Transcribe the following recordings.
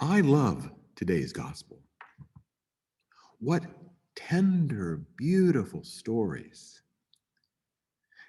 I love today's gospel. What tender, beautiful stories.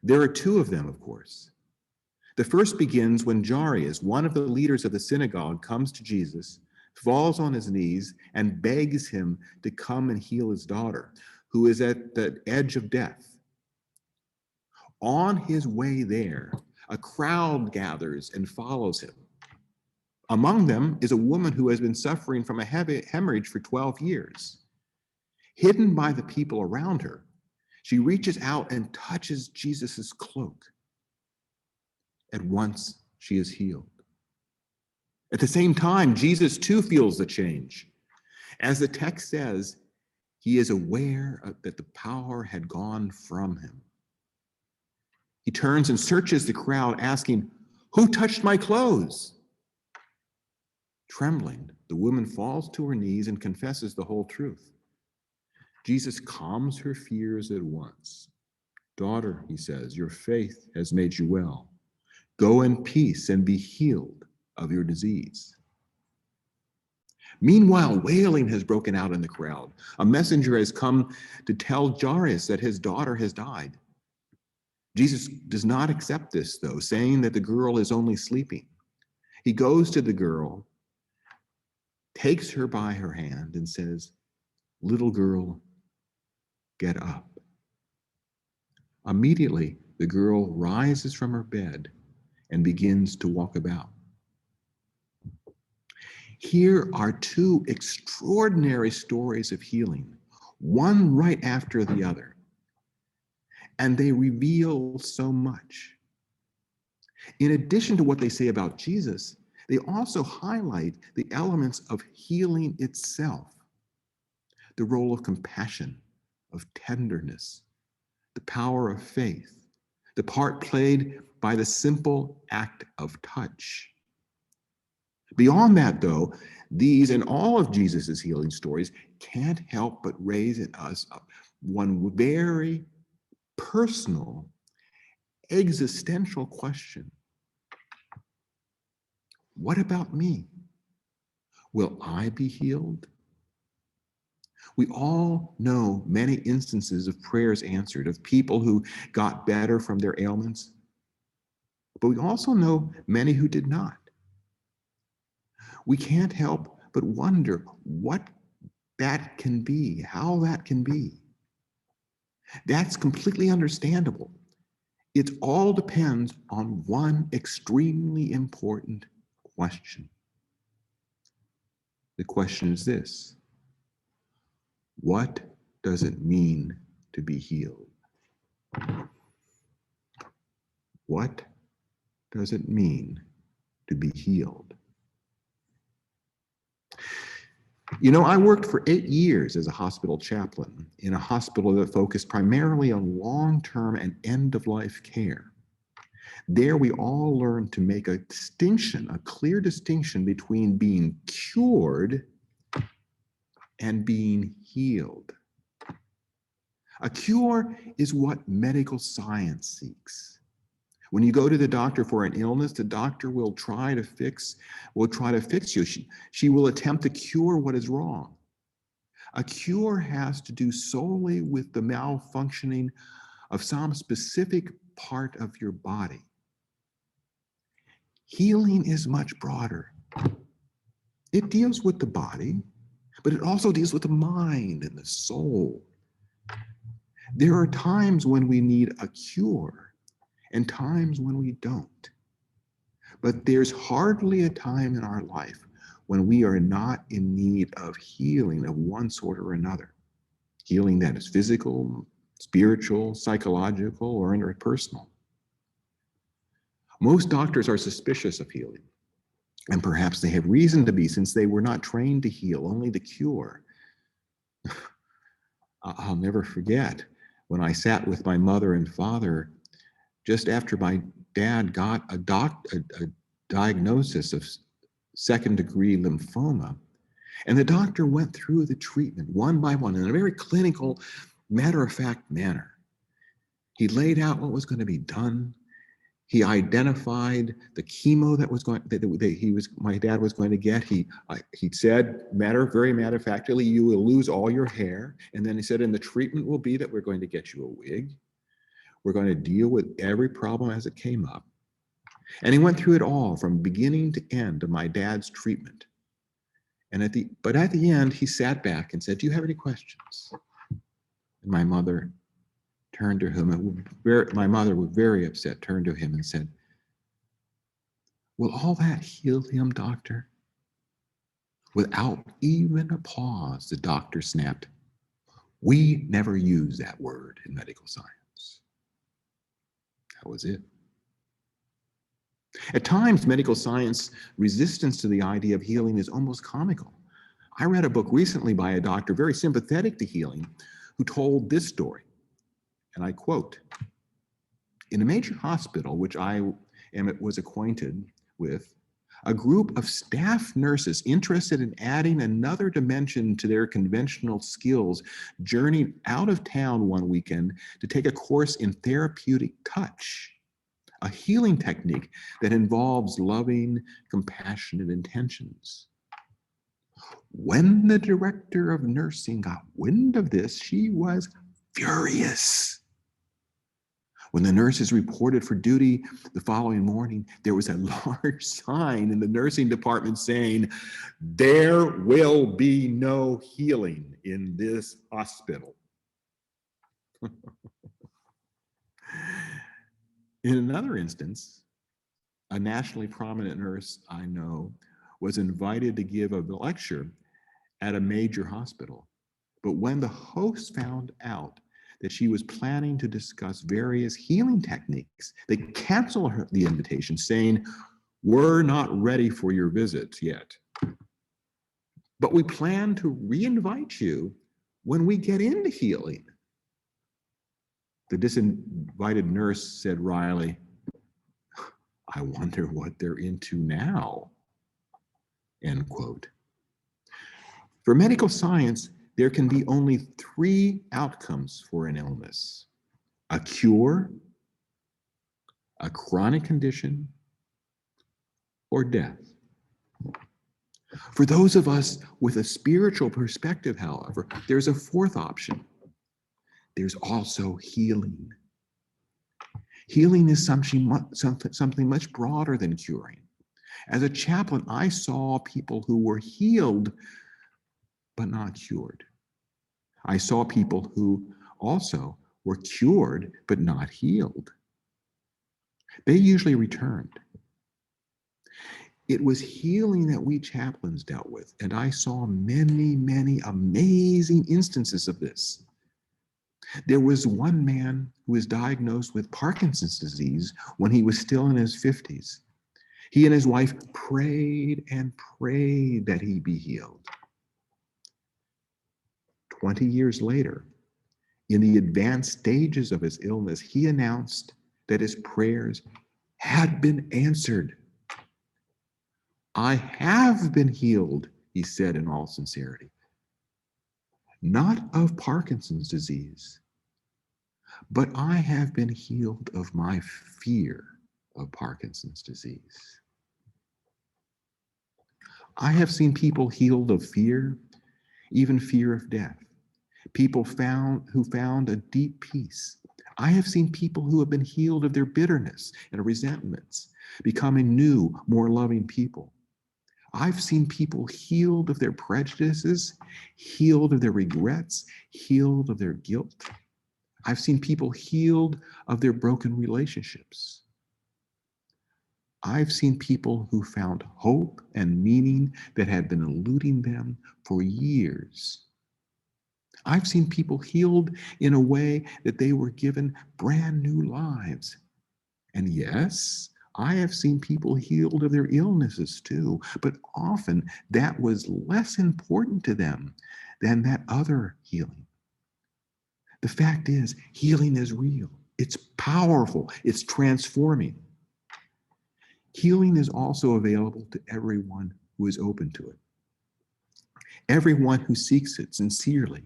There are two of them, of course. The first begins when Jairus, one of the leaders of the synagogue, comes to Jesus, falls on his knees, and begs him to come and heal his daughter, who is at the edge of death. On his way there, a crowd gathers and follows him. Among them is a woman who has been suffering from a hemorrhage for 12 years. Hidden by the people around her, she reaches out and touches Jesus' cloak. At once, she is healed. At the same time, Jesus too feels the change. As the text says, he is aware that the power had gone from him. He turns and searches the crowd, asking, "Who touched my clothes?" Trembling, the woman falls to her knees and confesses the whole truth. Jesus calms her fears at once. "Daughter," he says, "your faith has made you well. Go in peace and be healed of your disease." Meanwhile, wailing has broken out in the crowd. A messenger has come to tell Jairus that his daughter has died. Jesus does not accept this, though, saying that the girl is only sleeping. He goes to the girl, takes her by her hand, and says, "Little girl, get up." Immediately, the girl rises from her bed and begins to walk about. Here are two extraordinary stories of healing, one right after the other, and they reveal so much. In addition to what they say about Jesus, they also highlight the elements of healing itself, the role of compassion, of tenderness, the power of faith, the part played by the simple act of touch. Beyond that, though, these and all of Jesus' healing stories can't help but raise in us one very personal, existential question. What about me? Will I be healed? We all know many instances of prayers answered, of people who got better from their ailments, but we also know many who did not. We can't help but wonder what that can be, how that can be. That's completely understandable. It all depends on one extremely important question. The question is this: what does it mean to be healed? What does it mean to be healed? You know, I worked for 8 years as a hospital chaplain in a hospital that focused primarily on long-term and end-of-life care. There we all learned to make a distinction, a clear distinction between being cured and being healed. A cure is what medical science seeks. When you go to the doctor for an illness, the doctor will try to fix you. She will attempt to cure what is wrong. A cure has to do solely with the malfunctioning of some specific part of your body. Healing is much broader. It deals with the body, but it also deals with the mind and the soul. There are times when we need a cure and times when we don't. But there's hardly a time in our life when we are not in need of healing of one sort or another. Healing that is physical, spiritual, psychological, or interpersonal. Most doctors are suspicious of healing, and perhaps they have reason to be, since they were not trained to heal, only to cure. I'll never forget when I sat with my mother and father just after my dad got a diagnosis of second-degree lymphoma. And the doctor went through the treatment one by one in a very clinical, matter-of-fact manner. He laid out what was going to be done. He identified the chemo that my dad was going to get. He said, very matter of factly, you will lose all your hair. And then he said, and the treatment will be that we're going to get you a wig. We're going to deal with every problem as it came up. And he went through it all from beginning to end of my dad's treatment. But at the end, he sat back and said, do you have any questions? And my mother turned to him, and my mother was very upset, turned to him and said, will all that heal him, doctor? Without even a pause, the doctor snapped, we never use that word in medical science. That was it. At times, medical science resistance to the idea of healing is almost comical. I read a book recently by a doctor very sympathetic to healing who told this story, and I quote, in a major hospital, which was acquainted with, a group of staff nurses interested in adding another dimension to their conventional skills journeyed out of town one weekend to take a course in therapeutic touch, a healing technique that involves loving, compassionate intentions. When the director of nursing got wind of this, she was furious. When the nurses reported for duty the following morning, there was a large sign in the nursing department saying, there will be no healing in this hospital. In another instance, a nationally prominent nurse I know was invited to give a lecture at a major hospital. But when the host found out that she was planning to discuss various healing techniques, they canceled the invitation, saying, we're not ready for your visit yet, but we plan to re-invite you when we get into healing. The disinvited nurse said wryly, I wonder what they're into now, end quote. For medical science, there can be only 3 outcomes for an illness: a cure, a chronic condition, or death. For those of us with a spiritual perspective, however, there's a 4th option. There's also healing. Healing is something much broader than curing. As a chaplain, I saw people who were healed but not cured. I saw people who also were cured but not healed. They usually returned. It was healing that we chaplains dealt with, and I saw many, many amazing instances of this. There was one man who was diagnosed with Parkinson's disease when he was still in his 50s. He and his wife prayed and prayed that he be healed. 20 years later, in the advanced stages of his illness, he announced that his prayers had been answered. I have been healed, he said in all sincerity. Not of Parkinson's disease, but I have been healed of my fear of Parkinson's disease. I have seen people healed of fear, even fear of death. People who found a deep peace. I have seen people who have been healed of their bitterness and resentments, becoming new, more loving people. I've seen people healed of their prejudices, healed of their regrets, healed of their guilt. I've seen people healed of their broken relationships. I've seen people who found hope and meaning that had been eluding them for years. I've seen people healed in a way that they were given brand new lives. And yes, I have seen people healed of their illnesses too, but often that was less important to them than that other healing. The fact is, healing is real. It's powerful. It's transforming. Healing is also available to everyone who is open to it. Everyone who seeks it sincerely.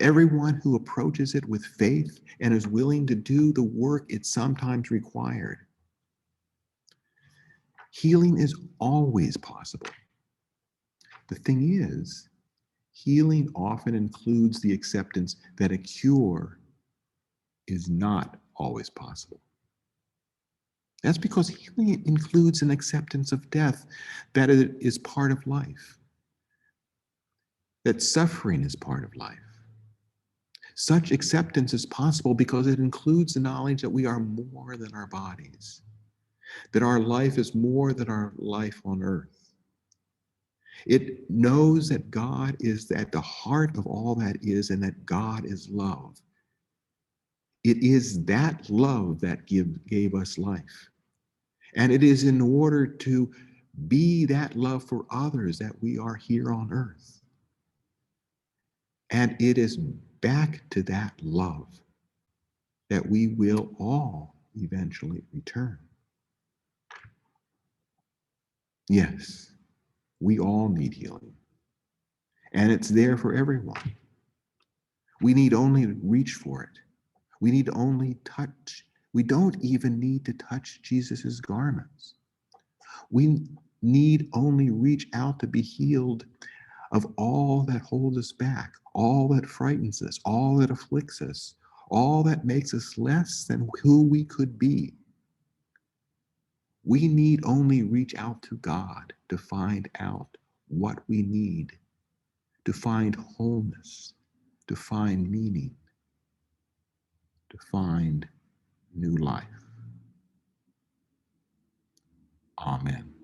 Everyone who approaches it with faith and is willing to do the work it sometimes required. Healing is always possible. The thing is, healing often includes the acceptance that a cure is not always possible. That's because healing includes an acceptance of death, that it is part of life, that suffering is part of life. Such acceptance is possible because it includes the knowledge that we are more than our bodies, that our life is more than our life on earth. It knows that God is at the heart of all that is, and that God is love. It is that love that gave us life. And it is in order to be that love for others that we are here on earth. And it is back to that love that we will all eventually return. Yes, we all need healing. And it's there for everyone. We need only to reach for it. We need only touch. We don't even need to touch Jesus's garments. We need only reach out to be healed of all that holds us back, all that frightens us, all that afflicts us, all that makes us less than who we could be. We need only reach out to God to find out what we need, to find wholeness, to find meaning, to find new life. Amen.